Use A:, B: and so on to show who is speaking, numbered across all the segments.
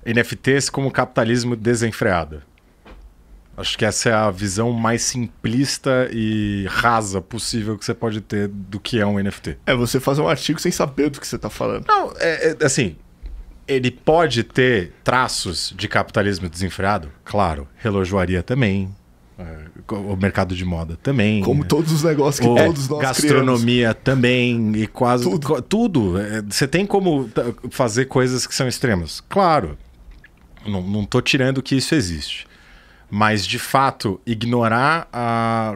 A: NFTs como capitalismo desenfreado. Acho que essa é a visão mais simplista e rasa possível que você pode ter do que é um NFT.
B: É você fazer um artigo sem saber do que você está falando.
A: Não, assim, ele pode ter traços de capitalismo desenfreado? Claro. Relojoaria também. O mercado de moda também.
B: Como todos os negócios que todos nós
A: gastronomia
B: criamos.
A: Também. E quase tudo. Você tem como fazer coisas que são extremas? Claro. Não tô tirando que isso existe. Mas, de fato, ignorar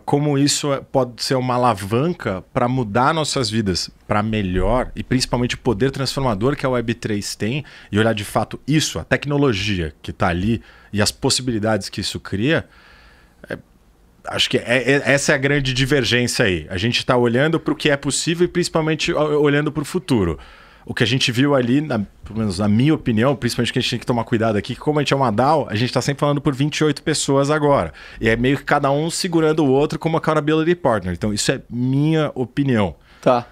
A: como isso pode ser uma alavanca para mudar nossas vidas para melhor, e principalmente o poder transformador que a Web3 tem, e olhar de fato isso, a tecnologia que está ali e as possibilidades que isso cria, acho que essa é a grande divergência aí. A gente está olhando para o que é possível e principalmente olhando para o futuro. O que a gente viu ali, pelo menos na minha opinião, principalmente que a gente tem que tomar cuidado aqui, que como a gente é uma DAO, a gente está sempre falando por 28 pessoas agora. E é meio que cada um segurando o outro como accountability partner. Então isso é minha opinião.
C: Tá.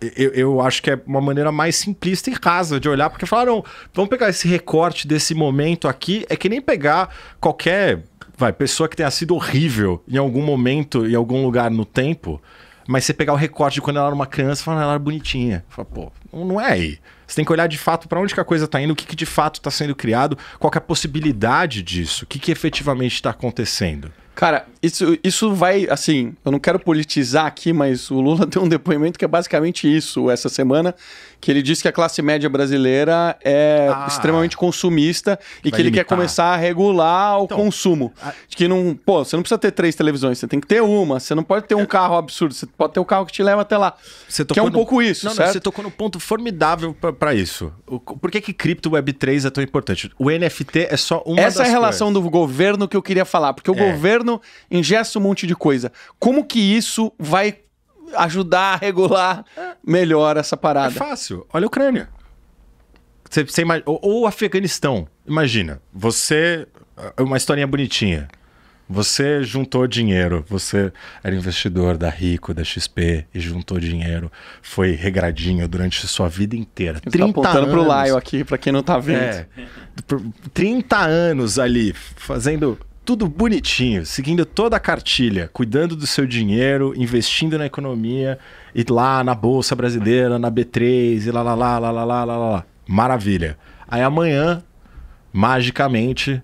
A: Eu acho que é uma maneira mais simplista e rasa de olhar, porque falaram, vamos pegar esse recorte desse momento aqui, é que nem pegar qualquer pessoa que tenha sido horrível em algum momento, em algum lugar no tempo, mas você pegar o recorte de quando ela era uma criança e falar, ela era bonitinha. Fala, pô, não é aí. Você tem que olhar de fato para onde que a coisa está indo, o que de fato está sendo criado, qual que é a possibilidade disso, o que efetivamente está acontecendo.
C: Cara, isso vai, assim, eu não quero politizar aqui, mas o Lula tem um depoimento que é basicamente isso essa semana, que ele disse que a classe média brasileira é extremamente consumista e que ele quer começar a regular o consumo. Que não, você não precisa ter 3 televisões, você tem que ter uma, você não pode ter um carro absurdo, você pode ter um carro que te leva até lá. Que é um pouco isso, certo?
A: Não, você tocou no ponto formidável para isso. Por que cripto Web3 é tão importante? O NFT é só uma das
C: Essa é a relação do governo que eu queria falar, porque o governo ingesta um monte de coisa. Como que isso vai ajudar a regular melhor essa parada?
A: É fácil. Olha a Ucrânia. Você imagina, ou o Afeganistão. Imagina, uma historinha bonitinha. Você juntou dinheiro, você era investidor da Rico, da XP, e juntou dinheiro, foi regradinho durante sua vida inteira.
C: Você tá apontando pro Laio aqui, pra quem não tá vendo.
A: 30 anos ali, fazendo tudo bonitinho, seguindo toda a cartilha, cuidando do seu dinheiro, investindo na economia, e lá na Bolsa Brasileira, na B3, e lá. Maravilha. Aí amanhã, magicamente,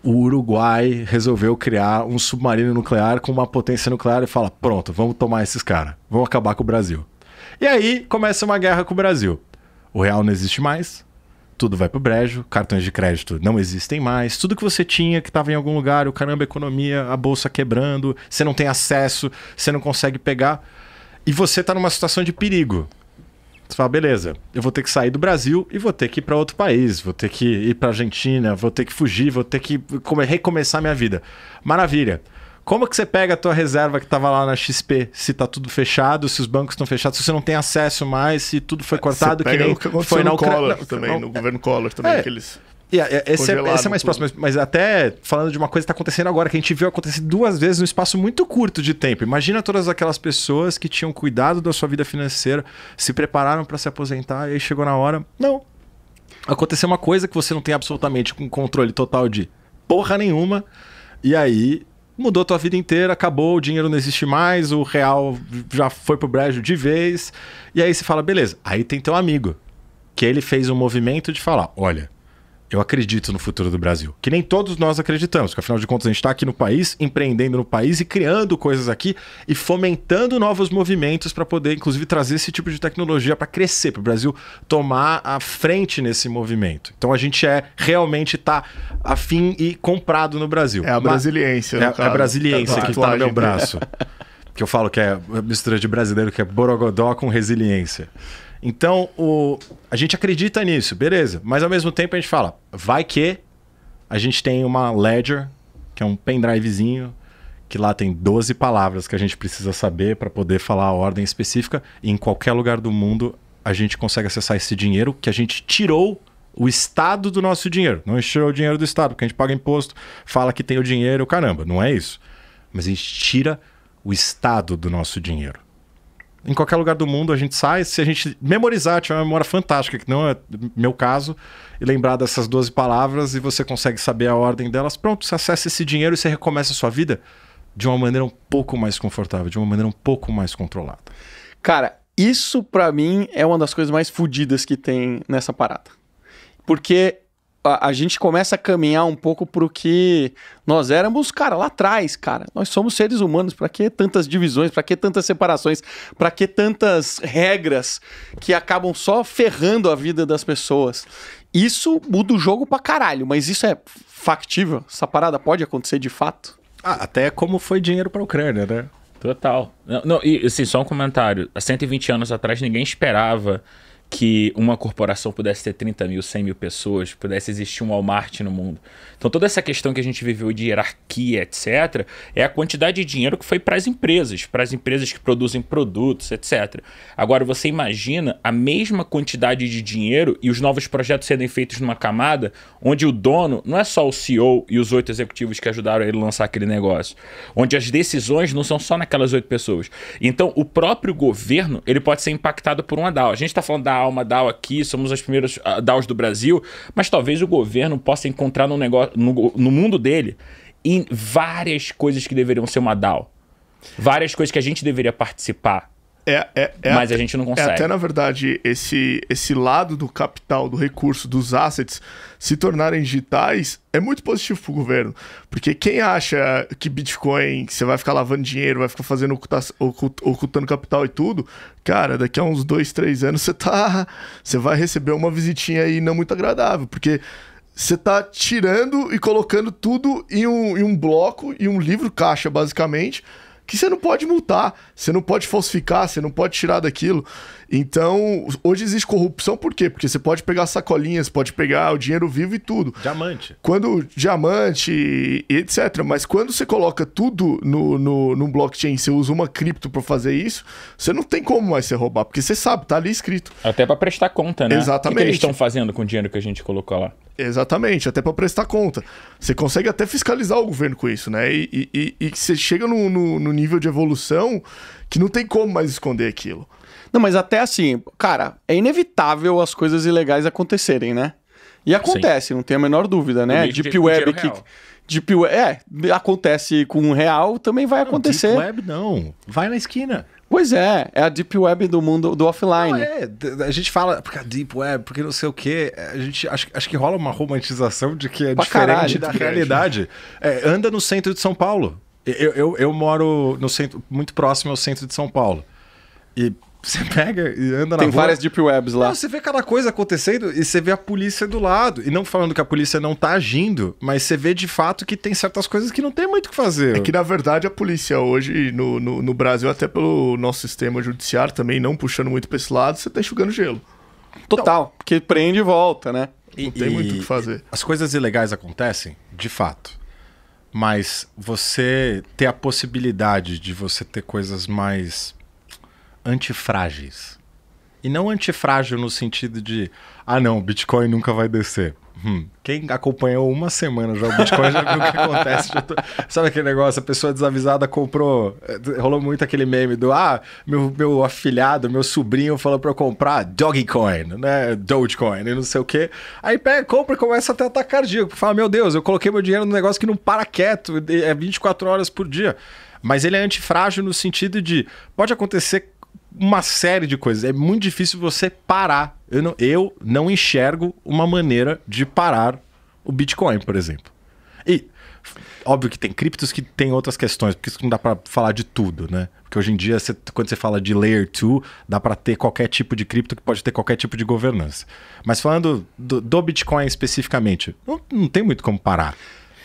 A: o Uruguai resolveu criar um submarino nuclear com uma potência nuclear e fala, pronto, vamos tomar esses caras, vamos acabar com o Brasil. E aí começa uma guerra com o Brasil. O real não existe mais. Tudo vai pro brejo, cartões de crédito não existem mais, tudo que você tinha que estava em algum lugar, o caramba, a economia, a bolsa quebrando, você não tem acesso, você não consegue pegar, e você tá numa situação de perigo. Você fala, beleza, eu vou ter que sair do Brasil e vou ter que ir para outro país, vou ter que ir para Argentina, vou ter que fugir, vou ter que recomeçar minha vida. Maravilha. Como que você pega a tua reserva que estava lá na XP, se tá tudo fechado, se os bancos estão fechados, se você não tem acesso mais, se tudo foi cortado,
B: que nem o que
A: foi na
B: Ucrânia também, no governo Collor também, aqueles...
A: Esse é mais próximo, mas até falando de uma coisa que está acontecendo agora, que a gente viu acontecer 2 vezes num espaço muito curto de tempo. Imagina todas aquelas pessoas que tinham cuidado da sua vida financeira, se prepararam para se aposentar e aí chegou na hora. Não. Aconteceu uma coisa que você não tem absolutamente um controle total de porra nenhuma, e aí mudou a tua vida inteira, acabou, o dinheiro não existe mais, o real já foi pro brejo de vez, e aí você fala, beleza. Aí tem teu amigo, que ele fez um movimento de falar, olha, eu acredito no futuro do Brasil. Que nem todos nós acreditamos, porque afinal de contas a gente está aqui no país, empreendendo no país e criando coisas aqui e fomentando novos movimentos para poder, inclusive, trazer esse tipo de tecnologia para crescer, para o Brasil tomar a frente nesse movimento. Então a gente realmente tá afim e comprado no Brasil.
B: É a brasiliência.
A: É a brasiliência que está no meu braço. Que eu falo que é a mistura de brasileiro, que é borogodó com resiliência. Então, a gente acredita nisso, beleza. Mas ao mesmo tempo a gente fala, vai que a gente tem uma Ledger, que é um pendrivezinho, que lá tem 12 palavras que a gente precisa saber para poder falar a ordem específica. E em qualquer lugar do mundo a gente consegue acessar esse dinheiro que a gente tirou o estado do nosso dinheiro. Não a gente tirou o dinheiro do estado, porque a gente paga imposto, fala que tem o dinheiro, caramba, não é isso. Mas a gente tira o estado do nosso dinheiro. Em qualquer lugar do mundo a gente sai, se a gente memorizar, tiver uma memória fantástica, que não é meu caso, e lembrar dessas 12 palavras e você consegue saber a ordem delas, pronto, você acessa esse dinheiro e você recomeça a sua vida de uma maneira um pouco mais confortável, de uma maneira um pouco mais controlada.
C: Cara, isso pra mim é uma das coisas mais fodidas que tem nessa parada. Porque a gente começa a caminhar um pouco pro que nós éramos, cara, lá atrás, cara. Nós somos seres humanos, pra que tantas divisões, pra que tantas separações, pra que tantas regras que acabam só ferrando a vida das pessoas? Isso muda o jogo pra caralho, mas isso é factível? Essa parada pode acontecer de fato?
A: Até como foi dinheiro pra Ucrânia, né?
D: Total. Não, e assim, só um comentário. Há 120 anos atrás, ninguém esperava que uma corporação pudesse ter 30 mil, 100 mil pessoas, pudesse existir um Walmart no mundo. Então toda essa questão que a gente viveu de hierarquia, etc., é a quantidade de dinheiro que foi para as empresas que produzem produtos, etc. Agora você imagina a mesma quantidade de dinheiro e os novos projetos serem feitos numa camada onde o dono não é só o CEO e os 8 executivos que ajudaram ele a lançar aquele negócio, onde as decisões não são só naquelas 8 pessoas. Então o próprio governo ele pode ser impactado por uma DAO. A gente está falando da uma DAO aqui, somos as primeiras DAOs do Brasil, mas talvez o governo possa encontrar no negócio, no mundo dele em várias coisas que deveriam ser uma DAO. Várias coisas que a gente deveria participar. Mas a gente não consegue.
B: Até, na verdade, esse lado do capital, do recurso, dos assets se tornarem digitais é muito positivo para o governo. Porque quem acha que Bitcoin, você vai ficar lavando dinheiro, vai ficar fazendo ocultando capital e tudo, cara, daqui a uns 2, 3 anos você vai receber uma visitinha aí não muito agradável. Porque você tá tirando e colocando tudo em um bloco, em um livro caixa, basicamente, que você não pode multar, você não pode falsificar, você não pode tirar daquilo. Então, hoje existe corrupção, por quê? Porque você pode pegar sacolinhas, pode pegar o dinheiro vivo e tudo. Diamante, etc. Mas quando você coloca tudo no blockchain, você usa uma cripto para fazer isso, você não tem como mais ser roubar, porque você sabe, tá ali escrito.
D: Até para prestar conta, né?
B: Exatamente.
D: O que eles estão fazendo com o dinheiro que a gente colocou lá?
B: Exatamente, até para prestar conta. Você consegue até fiscalizar o governo com isso, né? E você chega no nível de evolução que não tem como mais esconder aquilo.
C: Não, mas até assim, cara, é inevitável as coisas ilegais acontecerem, né? E acontece, não tem a menor dúvida, né? Deep Web acontece com um real, também vai acontecer.
A: Deep Web não, vai na esquina.
C: Pois é a Deep Web do mundo do offline.
A: A gente fala, porque a Deep Web, porque não sei o quê, a gente acho que rola uma romantização de que é diferente da realidade. Anda no centro de São Paulo. Eu moro no centro, muito próximo ao centro de São Paulo. E você pega e anda na rua.
C: Tem várias Deep Webs lá.
A: Não, você vê cada coisa acontecendo e você vê a polícia do lado. E não falando que a polícia não tá agindo, mas você vê de fato que tem certas coisas que não tem muito o que fazer.
B: É que, na verdade, a polícia hoje, no Brasil, até pelo nosso sistema judiciário também, não puxando muito pra esse lado, você tá enxugando gelo.
C: Total, então, porque prende e volta, né?
B: Não tem muito o que fazer.
A: As coisas ilegais acontecem, de fato. Mas você ter a possibilidade de você ter coisas mais antifrágeis. E não antifrágil no sentido de não, Bitcoin nunca vai descer. Quem acompanhou uma semana já o Bitcoin já viu o que acontece. Sabe aquele negócio, a pessoa desavisada comprou, rolou muito aquele meme do meu afilhado, meu sobrinho falou pra eu comprar Dogecoin, né, Dogecoin e não sei o quê. Aí pega, compra e começa a ter ataque cardíaco. Fala, meu Deus, eu coloquei meu dinheiro num negócio que não para quieto, é 24 horas por dia. Mas ele é antifrágil no sentido de, pode acontecer uma série de coisas. É muito difícil você parar. Eu não enxergo uma maneira de parar o Bitcoin, por exemplo. E óbvio que tem criptos que tem outras questões, porque isso não dá para falar de tudo, né? Porque hoje em dia, quando você fala de Layer 2, dá para ter qualquer tipo de cripto que pode ter qualquer tipo de governança. Mas falando do Bitcoin especificamente, não tem muito como parar.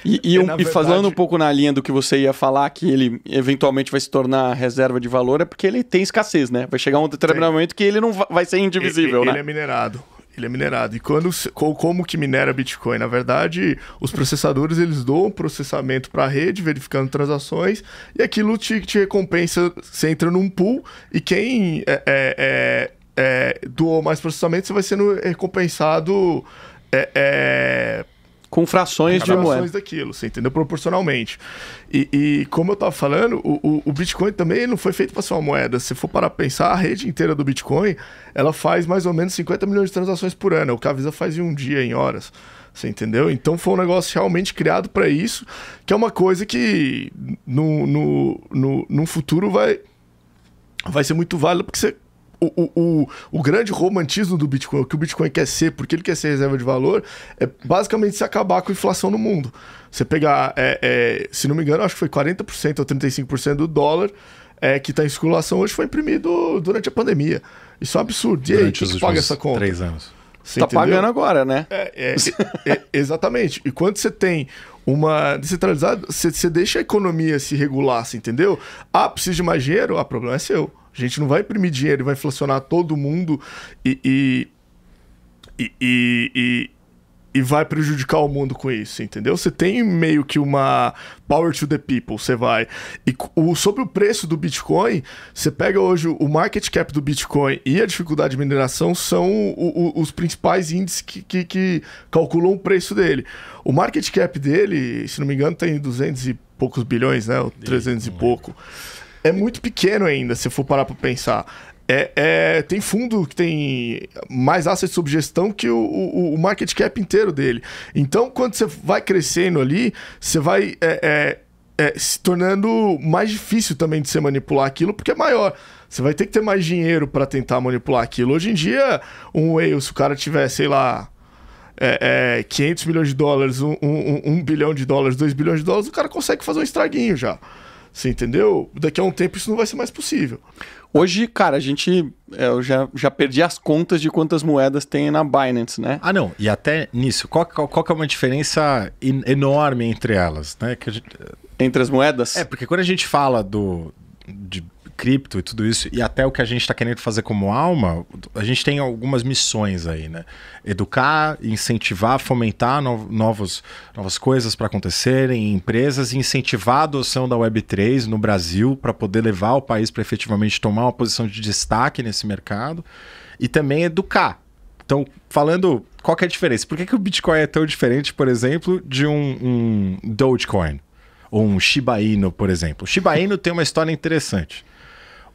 C: E falando um pouco na linha do que você ia falar, que ele eventualmente vai se tornar reserva de valor, é porque ele tem escassez, né? Vai chegar um determinado momento que ele não vai ser indivisível, né?
B: Ele é minerado. Ele é minerado. E como que minera Bitcoin? Na verdade, os processadores, eles doam processamento para a rede, verificando transações, e aquilo te recompensa. Você entra num pool, e quem doou mais processamento, você vai sendo recompensado
C: Com frações de moeda.
B: Daquilo, você entendeu? Proporcionalmente. E como eu tava falando, o Bitcoin também não foi feito para ser uma moeda. Se for parar pra pensar, a rede inteira do Bitcoin, ela faz mais ou menos 50 milhões de transações por ano. O que a Visa faz em um dia, em horas. Você entendeu? Então foi um negócio realmente criado para isso, que é uma coisa que no futuro vai ser muito válido, porque você... O grande romantismo do Bitcoin, o que o Bitcoin quer ser, porque ele quer ser reserva de valor, é basicamente se acabar com a inflação no mundo. Você pegar, se não me engano, acho que foi 40% ou 35% do dólar que está em circulação hoje foi imprimido durante a pandemia. Isso é um absurdo. E aí, quem paga essa conta?
A: 3 anos.
B: Você
C: tá
B: entendeu?
C: pagando agora, né?
B: Exatamente. E quando você tem uma descentralizada, você deixa a economia se regular, você entendeu? Precisa de mais dinheiro? O problema é seu. A gente não vai imprimir dinheiro e vai inflacionar todo mundo e vai prejudicar o mundo com isso, entendeu? Você tem meio que uma power to the people, você vai... sobre o preço do Bitcoin, você pega hoje o market cap do Bitcoin e a dificuldade de mineração são os principais índices que calculam o preço dele. O market cap dele, se não me engano, tem 200 e poucos bilhões, né? Ou 300 e pouco. É muito pequeno ainda, se for parar para pensar. Tem fundo que tem mais assets sob gestão que o market cap inteiro dele. Então, quando você vai crescendo ali, você vai se tornando mais difícil também de você manipular aquilo, porque é maior. Você vai ter que ter mais dinheiro para tentar manipular aquilo. Hoje em dia, um whale, se o cara tiver, sei lá... 500 milhões de dólares, 1 bilhão de dólares, 2 bilhões de dólares, o cara consegue fazer um estraguinho já. Você entendeu? Daqui a um tempo isso não vai ser mais possível.
C: Hoje, cara, eu já perdi as contas de quantas moedas tem na Binance, né?
A: Não. E até nisso, qual que é uma diferença enorme entre elas, né?
C: Entre as moedas?
A: Porque quando a gente fala de cripto e tudo isso, e até o que a gente está querendo fazer como Alma, a gente tem algumas missões aí, né? Educar, incentivar, fomentar novas coisas para acontecerem em empresas, e incentivar a adoção da Web3 no Brasil para poder levar o país para efetivamente tomar uma posição de destaque nesse mercado, e também educar. Então, falando, qual que é a diferença? Por que o Bitcoin é tão diferente, por exemplo, de um Dogecoin? Ou um Shiba Inu, por exemplo. O Shiba Inu tem uma história interessante.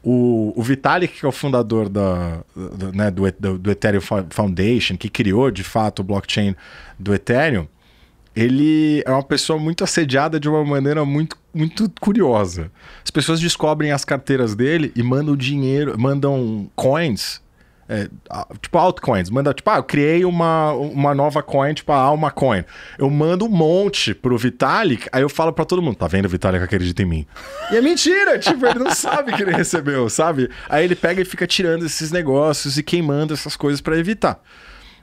A: O Vitalik, que é o fundador do Ethereum Foundation, que criou, de fato, o blockchain do Ethereum, ele é uma pessoa muito assediada de uma maneira muito, muito curiosa. As pessoas descobrem as carteiras dele e mandam dinheiro, mandam coins... tipo altcoins, eu criei uma nova coin, tipo a Alma Coin. Eu mando um monte pro Vitalik, aí eu falo pra todo mundo, tá vendo, Vitalik acredita em mim? E é mentira, tipo, ele não sabe que ele recebeu, sabe? Aí ele pega e fica tirando esses negócios e queimando essas coisas pra evitar.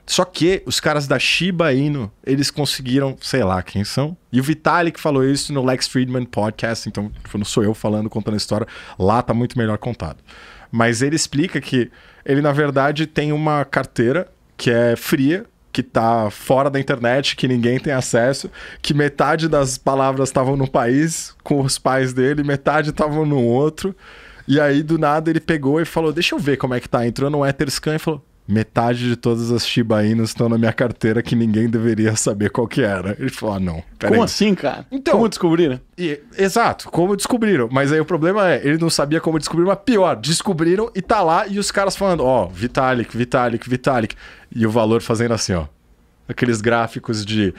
A: Só que os caras da Shiba Inu, eles conseguiram, sei lá quem são, e o Vitalik falou isso no Lex Fridman Podcast, então não sou eu falando, contando a história, lá tá muito melhor contado. Mas ele explica que ele, na verdade, tem uma carteira que é fria, que tá fora da internet, que ninguém tem acesso, que metade das palavras estavam num país com os pais dele, metade estavam no outro. E aí, do nada, ele pegou e falou, deixa eu ver como é que tá. Entrou no Etherscan e falou, metade de todas as Shiba Inus estão na minha carteira que ninguém deveria saber qual que era. Ele falou, não, peraí.
C: Como assim, cara?
A: Então,
C: como descobriram?
A: Exato, como descobriram. Mas aí o problema ele não sabia como descobrir, mas pior, descobriram e tá lá, e os caras falando, Vitalik. E o valor fazendo assim, aqueles gráficos de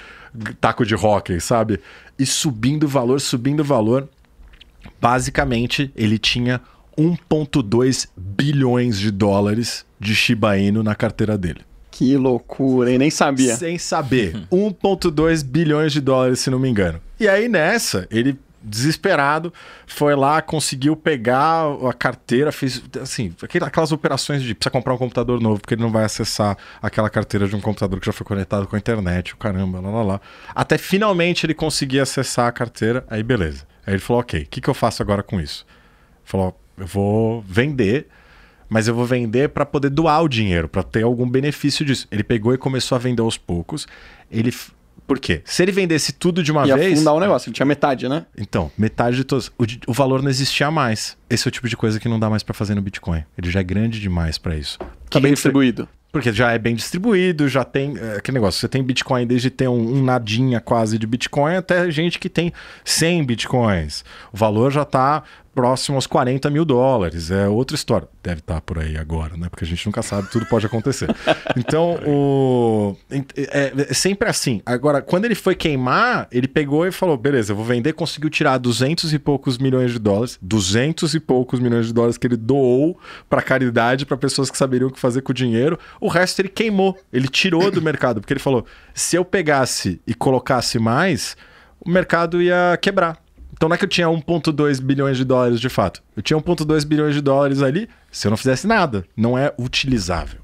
A: taco de hóquei, sabe? E subindo o valor. Basicamente, ele tinha 1,2 bilhões de dólares de Shiba Inu na carteira dele.
C: Que loucura, hein? Nem sabia.
A: Sem saber. 1,2 bilhões de dólares, se não me engano. E aí nessa, ele, desesperado, foi lá, conseguiu pegar a carteira, fez assim, aquelas operações de precisa comprar um computador novo, porque ele não vai acessar aquela carteira de um computador que já foi conectado com a internet, o caramba, lá. Até finalmente ele conseguir acessar a carteira, aí beleza. Aí ele falou, ok, o que eu faço agora com isso? Ele falou, eu vou vender, mas eu vou vender para poder doar o dinheiro, para ter algum benefício disso. Ele pegou e começou a vender aos poucos. Por quê? Se ele vendesse tudo de uma vez...
C: Ia afundar o negócio, ele tinha metade, né?
A: Então, metade de todos. O valor não existia mais. Esse é o tipo de coisa que não dá mais para fazer no Bitcoin. Ele já é grande demais para isso.
C: Tá bem distribuído.
A: Porque já é bem distribuído, já tem aquele negócio. Você tem Bitcoin desde ter um nadinha quase de Bitcoin até gente que tem 100 Bitcoins. O valor já está próximo aos $40 mil. É outra história. Deve estar por aí agora, né? Porque a gente nunca sabe, tudo pode acontecer. Então, é sempre assim. Agora, quando ele foi queimar, ele pegou e falou, beleza, eu vou vender, conseguiu tirar 200 e poucos milhões de dólares, 200 e poucos milhões de dólares que ele doou para caridade, para pessoas que saberiam o que fazer com o dinheiro. O resto ele queimou, ele tirou do mercado, porque ele falou, se eu pegasse e colocasse mais, o mercado ia quebrar. Então não é que eu tinha 1,2 bilhões de dólares de fato. Eu tinha 1,2 bilhões de dólares ali, se eu não fizesse nada. Não é utilizável.